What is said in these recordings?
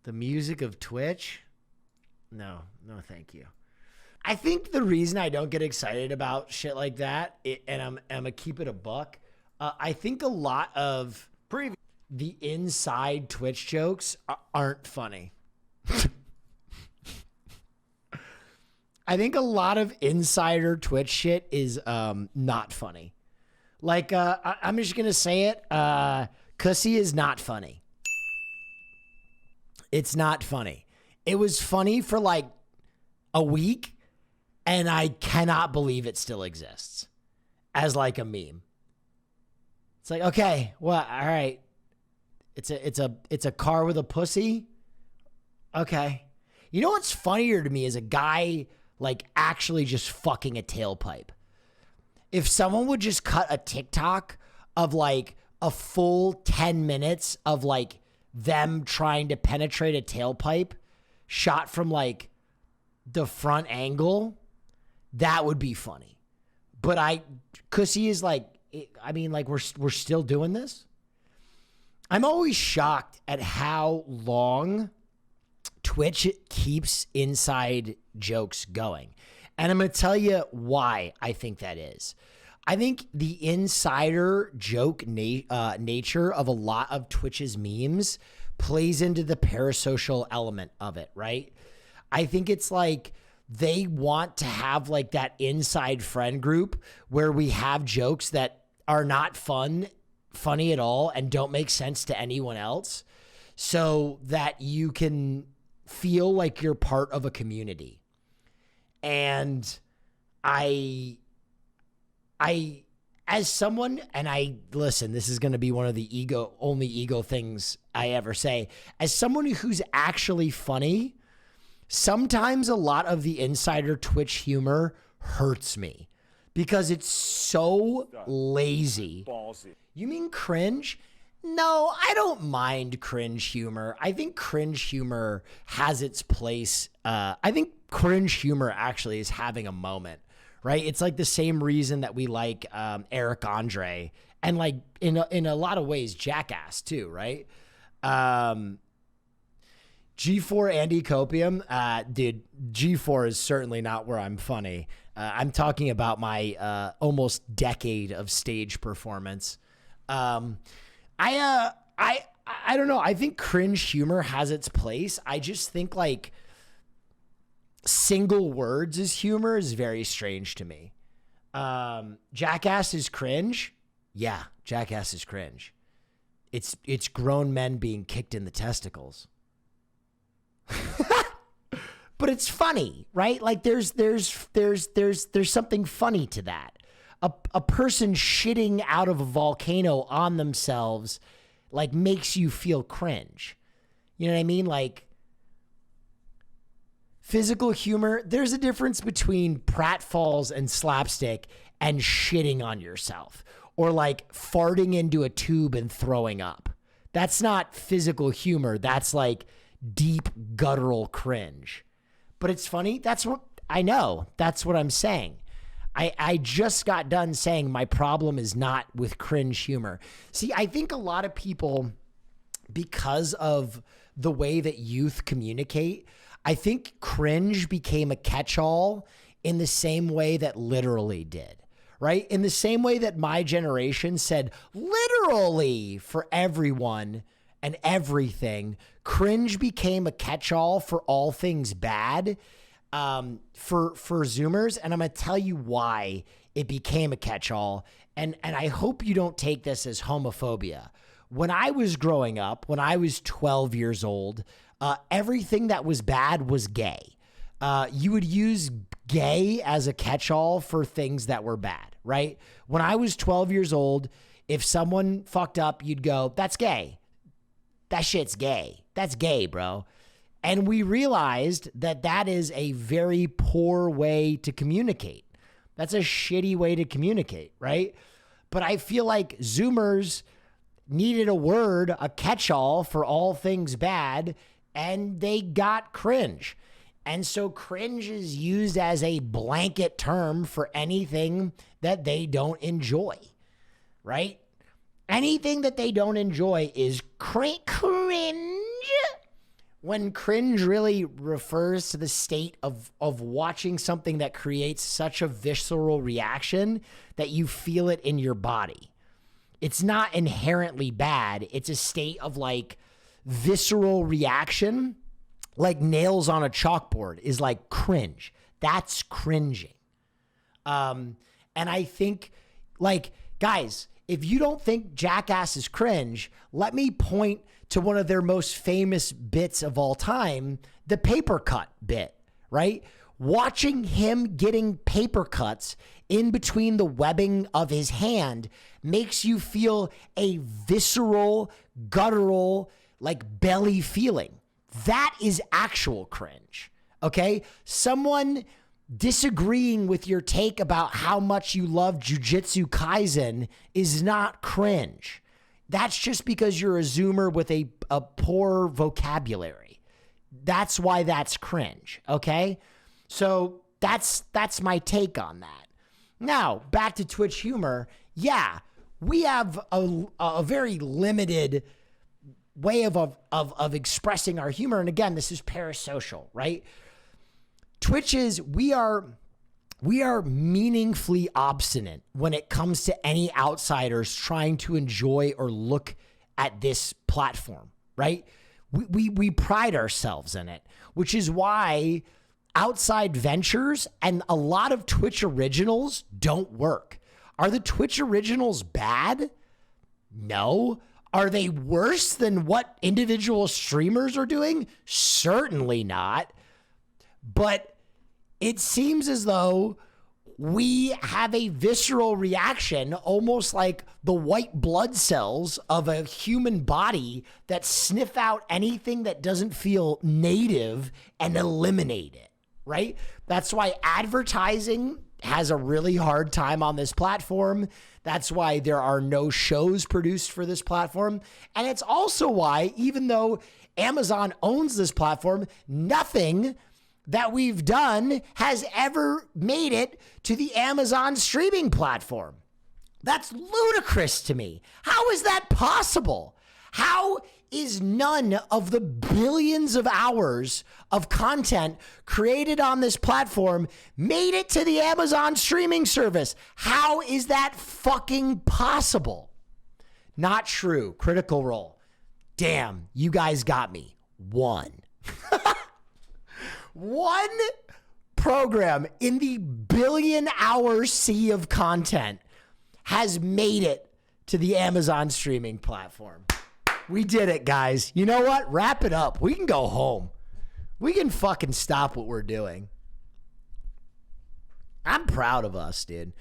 The music of Twitch? No, thank you. I think the reason I don't get excited about shit like that, and I'm gonna keep it a buck, I think a lot of the inside Twitch jokes aren't funny. I think a lot of insider Twitch shit is not funny. Like, I'm just gonna say it, Cussy is not funny. It's not funny. It was funny for like a week, and I cannot believe it still exists as like a meme. It's like, okay, well, all right. It's a car with a pussy. Okay. You know what's funnier to me is a guy like actually just fucking a tailpipe. If someone would just cut a TikTok of like a full 10 minutes of like them trying to penetrate a tailpipe shot from like the front angle, that would be funny. But Cussy is like, I mean, like we're still doing this. I'm always shocked at how long Twitch keeps inside jokes going. And I'm going to tell you why I think that is. I think the insider joke nature of a lot of Twitch's memes plays into the parasocial element of it, right? I think it's like they want to have like that inside friend group where we have jokes that are not funny at all and don't make sense to anyone else, so that you can feel like you're part of a community. And I as someone, and listen, this is going to be one of the only ego things I ever say, as someone who's actually funny, sometimes a lot of the insider Twitch humor hurts me because it's so lazy. Ballsy. You mean cringe? No, I don't mind cringe humor. I think cringe humor has its place. I think cringe humor actually is having a moment, right? It's like the same reason that we like Eric Andre, and like in a lot of ways Jackass too, right? G4 Andy Copium, dude, G4 is certainly not where I'm funny. I'm talking about my almost decade of stage performance. I don't know. I think cringe humor has its place. I just think like single words as humor is very strange to me. Jackass is cringe. Yeah, Jackass is cringe. It's grown men being kicked in the testicles. But it's funny, right? Like there's something funny to that. A person shitting out of a volcano on themselves like makes you feel cringe. You know what I mean? Like physical humor, there's a difference between pratfalls and slapstick and shitting on yourself, or like farting into a tube and throwing up. That's not physical humor. That's like deep guttural cringe. But it's funny. That's what I know. That's what I'm saying. I just got done saying my problem is not with cringe humor. See, I think a lot of people, because of the way that youth communicate, I think cringe became a catch-all in the same way that literally did, right? In the same way that my generation said literally for everyone and everything, cringe became a catch-all for all things bad. For Zoomers, and I'm going to tell you why it became a catch-all, and I hope you don't take this as homophobia. When I was growing up, when I was 12 years old, everything that was bad was gay. You would use gay as a catch-all for things that were bad, right? When I was 12 years old, if someone fucked up, you'd go, that's gay. That shit's gay. That's gay, bro. And we realized that that is a very poor way to communicate. That's a shitty way to communicate, right? But I feel like Zoomers needed a word, a catch-all for all things bad, and they got cringe. And so cringe is used as a blanket term for anything that they don't enjoy, right? Anything that they don't enjoy is cringe. when cringe really refers to the state of watching something that creates such a visceral reaction that you feel it in your body. It's not inherently bad. It's a state of like visceral reaction, like nails on a chalkboard is like cringe. That's cringing. And I think, like, guys, if you don't think Jackass is cringe, let me point to one of their most famous bits of all time, the paper cut bit, right? Watching him getting paper cuts in between the webbing of his hand makes you feel a visceral, guttural, like belly feeling. That is actual cringe, okay? Someone disagreeing with your take about how much you love Jujutsu Kaisen is not cringe. That's just because you're a Zoomer with a poor vocabulary. That's why that's cringe, okay? So that's my take on that. Now, back to Twitch humor. Yeah, we have a very limited way of expressing our humor. And again, this is parasocial, right? Twitch is, we are meaningfully obstinate when it comes to any outsiders trying to enjoy or look at this platform, right? We pride ourselves in it, which is why outside ventures and a lot of Twitch originals don't work. Are the Twitch originals bad? No. Are they worse than what individual streamers are doing? Certainly not. But it seems as though we have a visceral reaction, almost like the white blood cells of a human body that sniff out anything that doesn't feel native and eliminate it, right? That's why advertising has a really hard time on this platform. That's why there are no shows produced for this platform. And it's also why, even though Amazon owns this platform, nothing that we've done has ever made it to the Amazon streaming platform. That's ludicrous to me. How is that possible? How is none of the billions of hours of content created on this platform made it to the Amazon streaming service? How is that fucking possible? Not true. Critical Role. Damn, you guys got me. One program in the billion-hour sea of content has made it to the Amazon streaming platform. We did it, guys. You know what? Wrap it up. We can go home. We can fucking stop what we're doing. I'm proud of us, dude.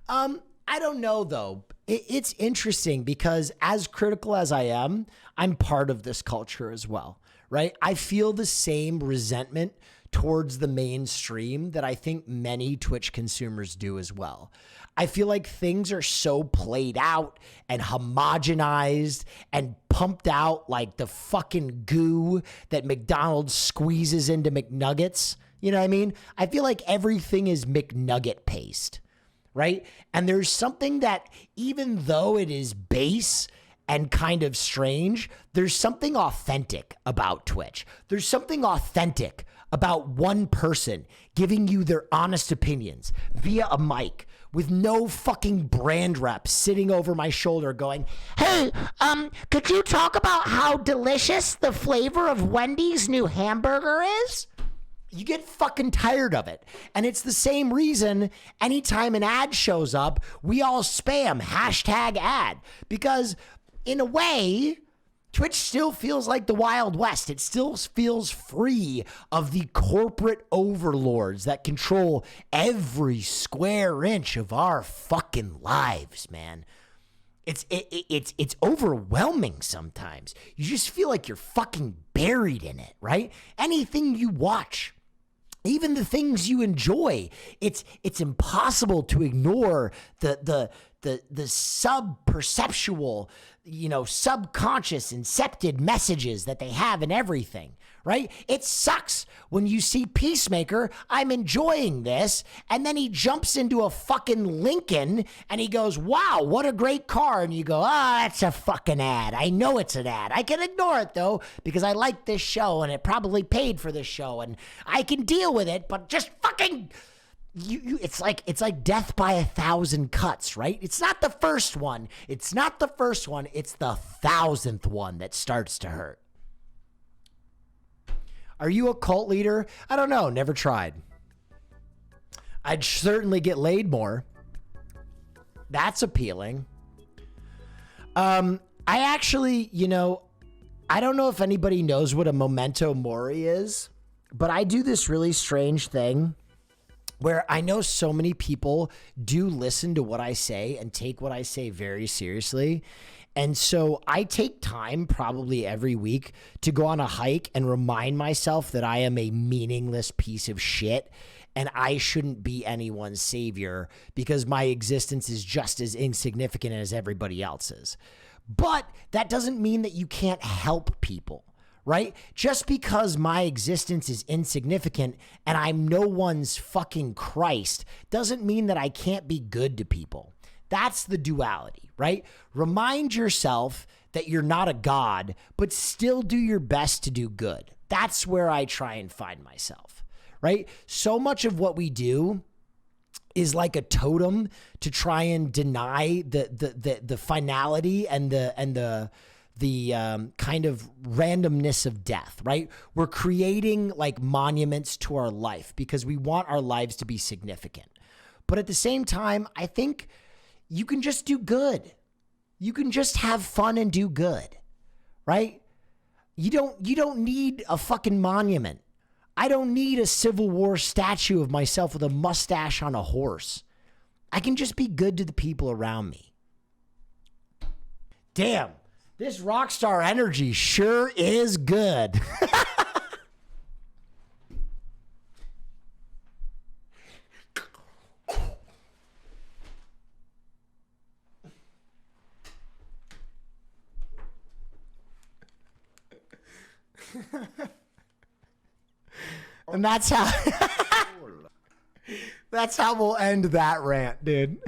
I don't know, though. It's interesting because as critical as I am, I'm part of this culture as well, right? I feel the same resentment towards the mainstream that I think many Twitch consumers do as well. I feel like things are so played out and homogenized and pumped out like the fucking goo that McDonald's squeezes into McNuggets. You know what I mean? I feel like everything is McNugget paste, right? And there's something that, even though it is base and kind of strange, there's something authentic about Twitch. There's something authentic about one person giving you their honest opinions via a mic with no fucking brand rep sitting over my shoulder going, hey, could you talk about how delicious the flavor of Wendy's new hamburger is? You get fucking tired of it. And it's the same reason anytime an ad shows up, we all spam #ad. Because in a way, Twitch still feels like the Wild West. It still feels free of the corporate overlords that control every square inch of our fucking lives, man. It's overwhelming sometimes. You just feel like you're fucking buried in it, right? Anything you watch, even the things you enjoy, it's impossible to ignore the sub-perceptual, subconscious incepted messages that they have in everything, right? It sucks when you see Peacemaker, I'm enjoying this, and then he jumps into a fucking Lincoln and he goes, wow, what a great car. And you go, that's a fucking ad. I know it's an ad. I can ignore it though, because I like this show and it probably paid for this show and I can deal with it, but just fucking... it's like death by 1,000 cuts, right? It's not the first one. It's the 1,000th one that starts to hurt. Are you a cult leader? I don't know. Never tried. I'd certainly get laid more. That's appealing. I actually, I don't know if anybody knows what a memento mori is, but I do this really strange thing where I know so many people do listen to what I say and take what I say very seriously. And so I take time probably every week to go on a hike and remind myself that I am a meaningless piece of shit and I shouldn't be anyone's savior because my existence is just as insignificant as everybody else's. But that doesn't mean that you can't help people. Right? Just because my existence is insignificant and I'm no one's fucking Christ doesn't mean that I can't be good to people. That's the duality, right? Remind yourself that you're not a god, but still do your best to do good. That's where I try and find myself, right? So much of what we do is like a totem to try and deny the finality and the kind of randomness of death, right? We're creating like monuments to our life because we want our lives to be significant. But at the same time, I think you can just do good. You can just have fun and do good, right? You don't need a fucking monument. I don't need a Civil War statue of myself with a mustache on a horse. I can just be good to the people around me. Damn. This rock star energy sure is good. And that's how we'll end that rant, dude.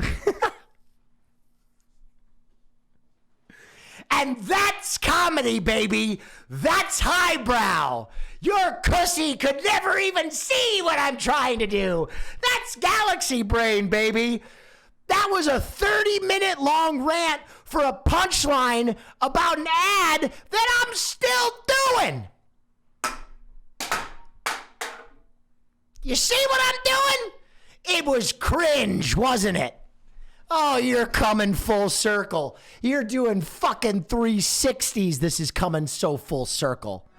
And that's comedy, baby. That's highbrow. Your cussy could never even see what I'm trying to do. That's galaxy brain, baby. That was a 30-minute long rant for a punchline about an ad that I'm still doing. You see what I'm doing? It was cringe, wasn't it? Oh, you're coming full circle. You're doing fucking 360s. This is coming so full circle.